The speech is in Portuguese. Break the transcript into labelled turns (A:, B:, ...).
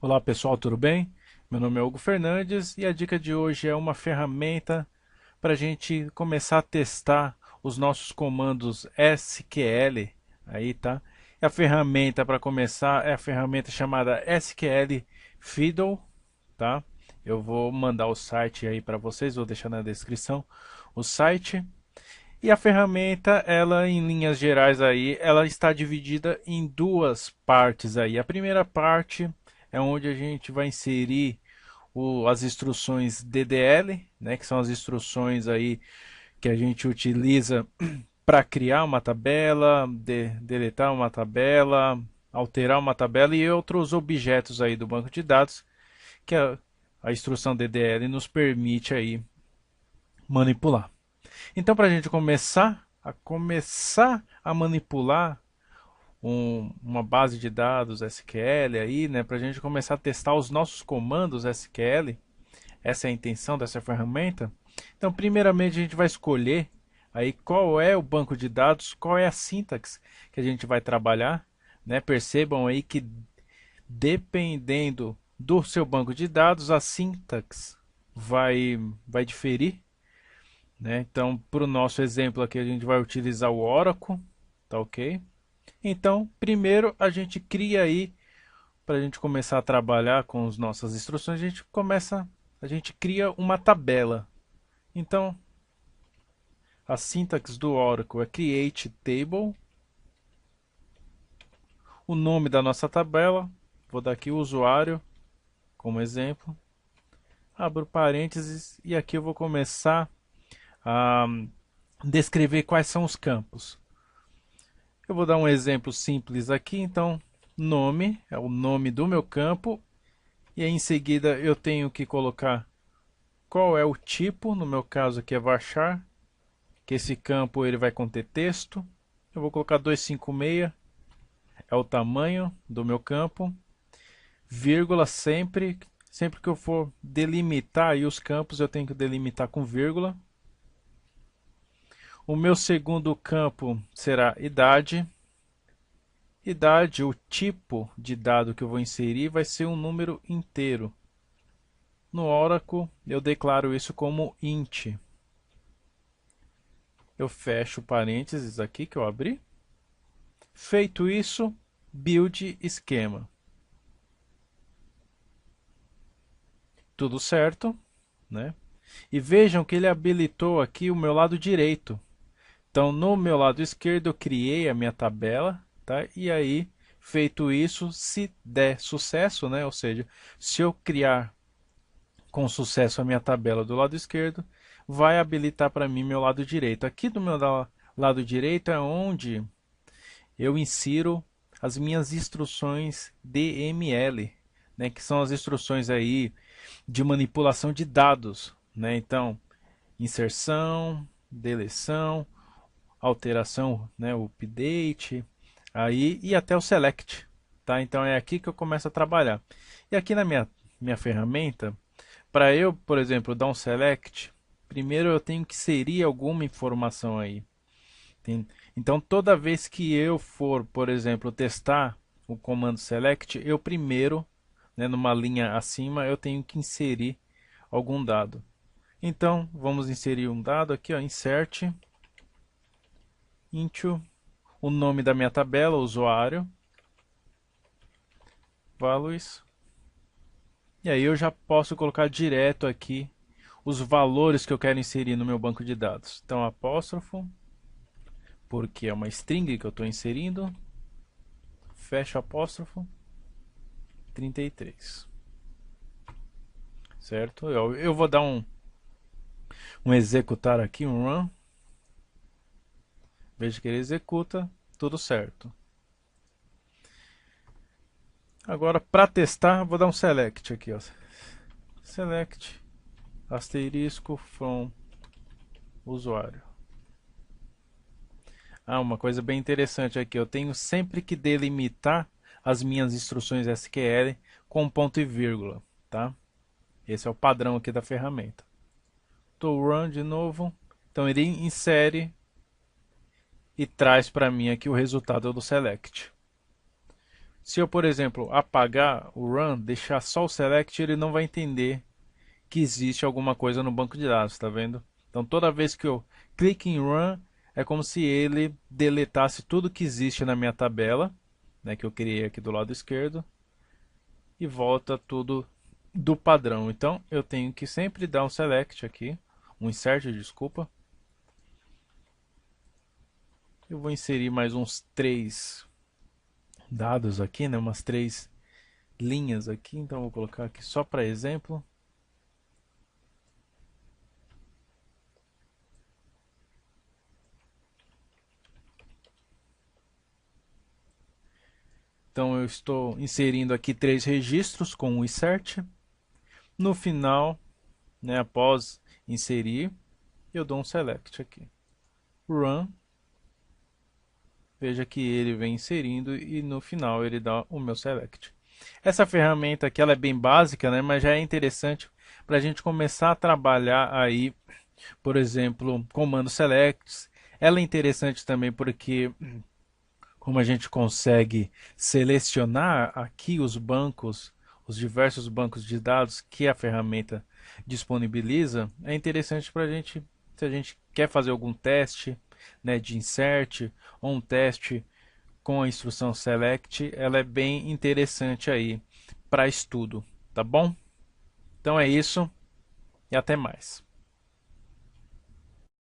A: Olá pessoal, tudo bem? Meu nome é Hugo Fernandes e a dica de hoje é uma ferramenta para a gente começar a testar os nossos comandos SQL. Aí tá? E a ferramenta para começar é a ferramenta chamada SQL Fiddle, tá? Eu vou mandar o site aí para vocês, vou deixar na descrição o site. E a ferramenta, ela em linhas gerais aí, ela está dividida em duas partes aí. A primeira parte é onde a gente vai inserir as instruções DDL, né, que são as instruções aí que a gente utiliza para criar uma tabela, deletar uma tabela, alterar uma tabela e outros objetos aí do banco de dados que a instrução DDL nos permite aí manipular. Então, para a gente começar a manipular uma base de dados SQL aí, né, para a gente começar a testar os nossos comandos SQL, essa é a intenção dessa ferramenta. Então, primeiramente, a gente vai escolher aí qual é o banco de dados, qual é a sintaxe que a gente vai trabalhar, né? Percebam aí que dependendo do seu banco de dados, a sintaxe vai diferir, né? Então, para o nosso exemplo aqui, a gente vai utilizar o Oracle, tá ok? Então, primeiro a gente cria aí, para a gente começar a trabalhar com as nossas instruções, a gente cria uma tabela. Então, a sintaxe do Oracle é create table, o nome da nossa tabela, vou dar aqui o usuário como exemplo, abro parênteses e aqui eu vou começar a descrever quais são os campos. Eu vou dar um exemplo simples aqui, então, nome é o nome do meu campo, e aí em seguida eu tenho que colocar qual é o tipo, no meu caso aqui é varchar, que esse campo ele vai conter texto. Eu vou colocar 256, é o tamanho do meu campo, vírgula sempre que eu for delimitar aí os campos eu tenho que delimitar com vírgula. O meu segundo campo será idade. Idade, o tipo de dado que eu vou inserir vai ser um número inteiro. No Oracle, eu declaro isso como int. Eu fecho parênteses aqui que eu abri. Feito isso, build esquema. Tudo certo, né? E vejam que ele habilitou aqui o meu lado direito. Então, no meu lado esquerdo, eu criei a minha tabela, tá? E aí, feito isso, se der sucesso, né? Ou seja, se eu criar com sucesso a minha tabela do lado esquerdo, vai habilitar para mim meu lado direito. Aqui do meu lado direito é onde eu insiro as minhas instruções DML, né, que são as instruções aí de manipulação de dados, né? Então, inserção, deleção, alteração, né, o update, aí e até o select, tá? Então é aqui que eu começo a trabalhar. E aqui na minha ferramenta, para eu, por exemplo, dar um select, primeiro eu tenho que inserir alguma informação aí. Então toda vez que eu for, por exemplo, testar o comando select, eu primeiro, né, numa linha acima, eu tenho que inserir algum dado. Então vamos inserir um dado aqui, ó, insert into o nome da minha tabela, usuário, values. E aí eu já posso colocar direto aqui os valores que eu quero inserir no meu banco de dados. Então apóstrofo, porque é uma string que eu estou inserindo, fecha apóstrofo, 33. Certo? Eu vou dar um executar aqui, um run. Veja que ele executa, tudo certo. Agora, para testar, vou dar um select aqui. Ó. Select, asterisco, from usuário. Ah, uma coisa bem interessante aqui. Eu tenho sempre que delimitar as minhas instruções SQL com ponto e vírgula. Tá? Esse é o padrão aqui da ferramenta. Estou run de novo. Então ele insere e traz para mim aqui o resultado do select. Se eu, por exemplo, apagar o run, deixar só o select, ele não vai entender que existe alguma coisa no banco de dados, tá vendo? Então toda vez que eu clico em run, é como se ele deletasse tudo que existe na minha tabela, né, que eu criei aqui do lado esquerdo, e volta tudo do padrão. Então eu tenho que sempre dar um select aqui, um insert, desculpa. Eu vou inserir mais uns 3 dados aqui, né, umas 3 linhas aqui, então eu vou colocar aqui só para exemplo. Então eu estou inserindo aqui 3 registros com o insert. No final, né, após inserir, eu dou um select aqui. Run. Veja que ele vem inserindo e no final ele dá o meu select. Essa ferramenta aqui ela é bem básica, né, mas já é interessante para a gente começar a trabalhar aí, por exemplo, comando selects. Ela é interessante também porque como a gente consegue selecionar aqui os bancos, os diversos bancos de dados que a ferramenta disponibiliza, é interessante para a gente, se a gente quer fazer algum teste, né, de insert ou um teste com a instrução select, ela é bem interessante aí para estudo, tá bom? Então é isso e até mais.